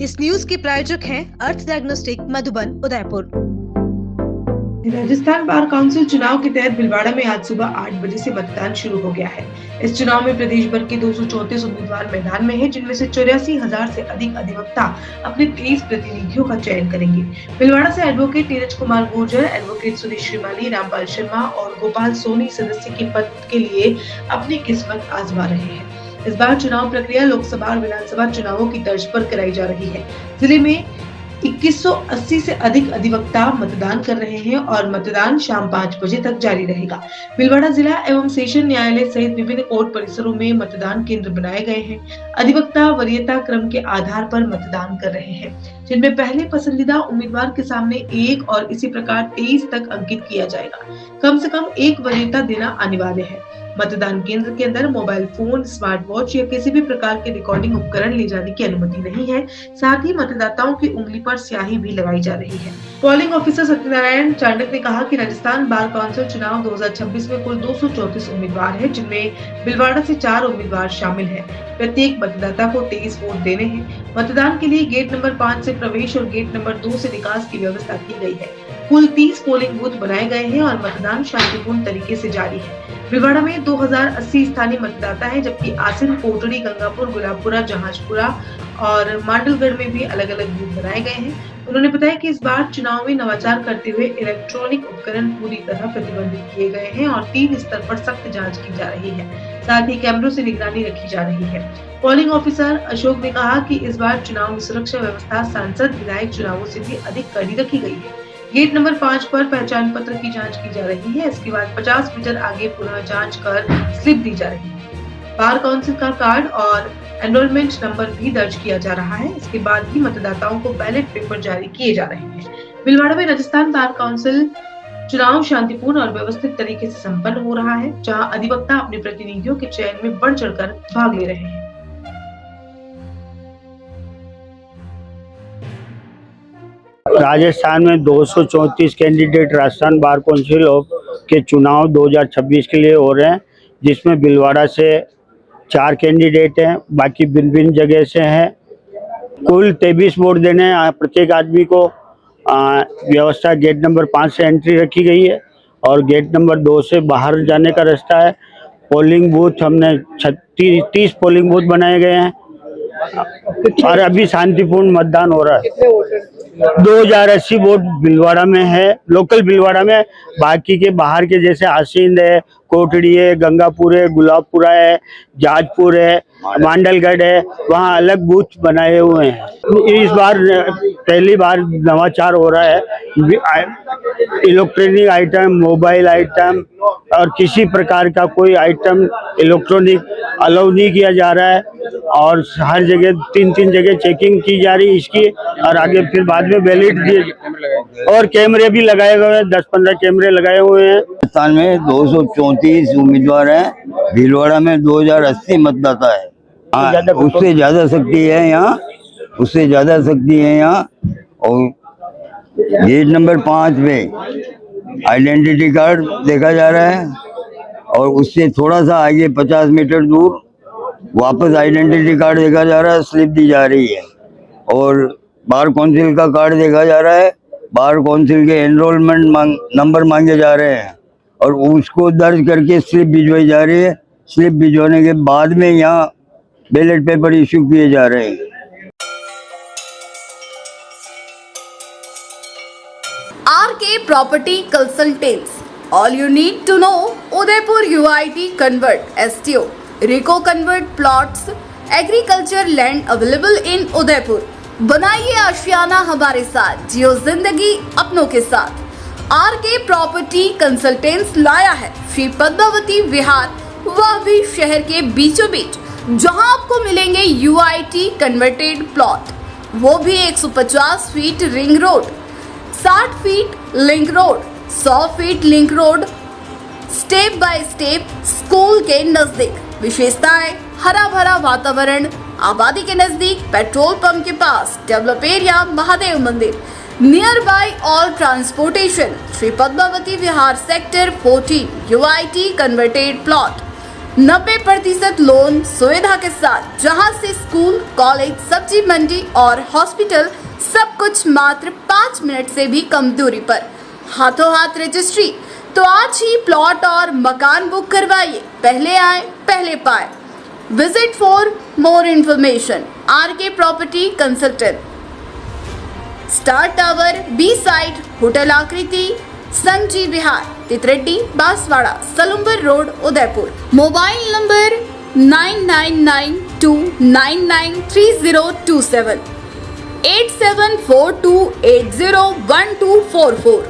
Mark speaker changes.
Speaker 1: इस न्यूज के प्रायोजक हैं Arth diagnostic Madhuban Udaipur.
Speaker 2: Rajasthan bar council चुनाव के तहत भिलवाड़ा में आज सुबह 8 बजे से मतदान शुरू हो गया है। इस चुनाव में प्रदेश भर के 234 उम्मीदवार मैदान में हैं, जिनमें से 84,000 से अधिक अधिवक्ता अपने 23 प्रतिनिधियों का चयन करेंगे। भिलवाड़ा से एडवोकेट नीरज कुमार गुर्जर, एडवोकेट सुरेश श्रीमाली, रामपाल शर्मा और गोपाल सोनी सदस्य के पद के लिए अपनी किस्मत आजमा रहे हैं। इस बार चुनाव प्रक्रिया लोकसभा और विधानसभा चुनावों की तर्ज पर कराई जा रही है। जिले में 2180 से अधिक अधिवक्ता मतदान कर रहे हैं और मतदान शाम 5 बजे तक जारी रहेगा। भिलवाड़ा जिला एवं सेशन न्यायालय सहित विभिन्न कोर्ट परिसरों में मतदान केंद्र बनाए गए हैं। अधिवक्ता वरीयता क्रम के आधार पर मतदान कर रहे हैं, जिनमें पहले पसंदीदा उम्मीदवार के सामने 1 और इसी प्रकार 23 तक अंकित किया जाएगा। कम से कम 1 वरीयता देना अनिवार्य है। मतदान केंद्र के अंदर मोबाइल फोन, स्मार्ट वॉच या किसी भी प्रकार के रिकॉर्डिंग उपकरण ले जाने की अनुमति नहीं है। साथ ही मतदाताओं की उंगली पर स्याही भी लगाई जा रही है। पोलिंग ऑफिसर सत्यनारायण चांडक ने कहा कि राजस्थान बार काउंसिल चुनाव 2026 में कुल 234 उम्मीदवार हैं, जिनमें भिलवाड़ा से 4 उम्मीदवार शामिल हैं। प्रत्येक मतदाता को 23 वोट देने हैं। मतदान के लिए गेट नंबर 5 से प्रवेश और गेट नंबर 2 से निकास की व्यवस्था की गई है। कुल 30 पोलिंग बूथ बनाए गए हैं और मतदान शांतिपूर्ण तरीके से जारी है। भिलवाड़ा में 2080 स्थानीय मतदाता हैं, जबकि आसिन, कोटड़ी, गंगापुर, गुलाबपुरा, जहाजपुरा और मांडलगढ़ में भी अलग अलग बूथ बनाए गए हैं। उन्होंने बताया कि इस बार चुनाव में नवाचार करते हुए इलेक्ट्रॉनिक उपकरण पूरी तरह प्रतिबंधित किए गए हैं और 3 स्तर पर सख्त जांच की जा रही है। साथ ही कैमरों से निगरानी रखी जा रही है। पोलिंग ऑफिसर अशोक ने कहा कि इस बार चुनाव में सुरक्षा व्यवस्था सांसद विधायक चुनावों से भी अधिक कड़ी रखी गई है। गेट नंबर 5 पर पहचान पत्र की जांच की जा रही है। इसके बाद 50 मीटर आगे पुनः जांच कर स्लिप दी जा रही है। बार काउंसिल का कार्ड और एनरोलमेंट नंबर भी दर्ज किया जा रहा है। इसके बाद ही मतदाताओं को बैलेट पेपर जारी किए जा रहे हैं। भिलवाड़ा में राजस्थान बार काउंसिल चुनाव शांतिपूर्ण और व्यवस्थित तरीके से संपन्न हो रहा है, जहां अधिवक्ता अपने प्रतिनिधियों के चयन में बढ़ चढ़कर भाग ले रहे हैं।
Speaker 3: राजस्थान में 234 कैंडिडेट राजस्थान बार काउंसिल के चुनाव 2026 के लिए हो रहे हैं, जिसमें भिलवाड़ा से 4 कैंडिडेट हैं, बाकी भिन्न भिन्न जगह से हैं। कुल 23 वोट देने हैं प्रत्येक आदमी को। व्यवस्था गेट नंबर 5 से एंट्री रखी गई है और गेट नंबर 2 से बाहर जाने का रास्ता है। पोलिंग बूथ हमने 30 पोलिंग बूथ बनाए गए हैं और अभी शांतिपूर्ण मतदान हो रहा है। 2080 वोट भिलवाड़ा में है, लोकल भिलवाड़ा में। बाकी के बाहर के जैसे आसीन है, कोटड़ी है, गंगापुर है, गुलाबपुरा है, जाजपुर है, मांडलगढ़ है, वहाँ अलग बूथ बनाए हुए हैं। इस बार पहली बार नवाचार हो रहा है। इलेक्ट्रॉनिक आइटम, मोबाइल आइटम और किसी प्रकार का कोई आइटम इलेक्ट्रॉनिक अलाउ नहीं किया जा रहा है और हर जगह 3 जगह चेकिंग की जा रही है इसकी। और आगे फिर बाद में बैलेट दिए और कैमरे भी लगाए गए हैं, 10-15 कैमरे लगाए हुए हैं।
Speaker 4: राजस्थान में 234 उम्मीदवार हैं, भिलवाड़ा में 2080 मतदाता है। उससे ज्यादा शक्ति है यहाँ, उससे ज्यादा शक्ति है यहाँ। और गेट नंबर 5 पे आइडेंटिटी कार्ड देखा जा रहा है और उससे थोड़ा सा आगे 50 मीटर दूर वापस आइडेंटिटी कार्ड देखा जा रहा है, स्लिप दी जा रही है। और बार काउंसिल का कार्ड देखा जा रहा है, बार काउंसिल के एनरोलमेंट नंबर मांगे जा रहे हैं और उसको दर्ज करके स्लिप भिजवाई जा रही है। स्लिप भिजवाने के बाद में यहाँ बैलेट पेपर इश्यू किए जा रहे हैं।
Speaker 5: RK Property Consultants. All you need to know: Udaipur UIT Convert STO, Rico Convert Plots, Agriculture Land available in Udaipur. बनाइए आशियाना हमारे साथ, जियो जिंदगी अपनों के साथ। RK Property Consultants लाया है श्री पद्मावती विहार, वह भी शहर के बीचों बीच, जहां आपको मिलेंगे UIT कन्वर्टेड प्लॉट, वो भी 150 feet ring road, 60 feet link road, 100 feet link road, step by step school के नजदीक। विशेषताएं: हरा भरा वातावरण, आबादी के नजदीक, पेट्रोल पंप के पास, डेवलप एरिया, महादेव मंदिर, near by all transportation. Shri Padmavati Vihar sector 14 UIT converted plot. 90% loan सुविधा के साथ, जहां से स्कूल, कॉलेज, सब्जी मंडी और हॉस्पिटल सब कुछ मात्र 5 मिनट से भी कम दूरी पर। हाथों हाथ रजिस्ट्री। तो आज ही प्लॉट और मकान बुक करवाइए। पहले आए पहले पाए। Visit for more information RK property consultant, star tower, B side, hotel Aakriti, Sanji Vihar, Titardi, Banswara, Salumbar road, Udaipur. Mobile number 9992993027, 8742801244।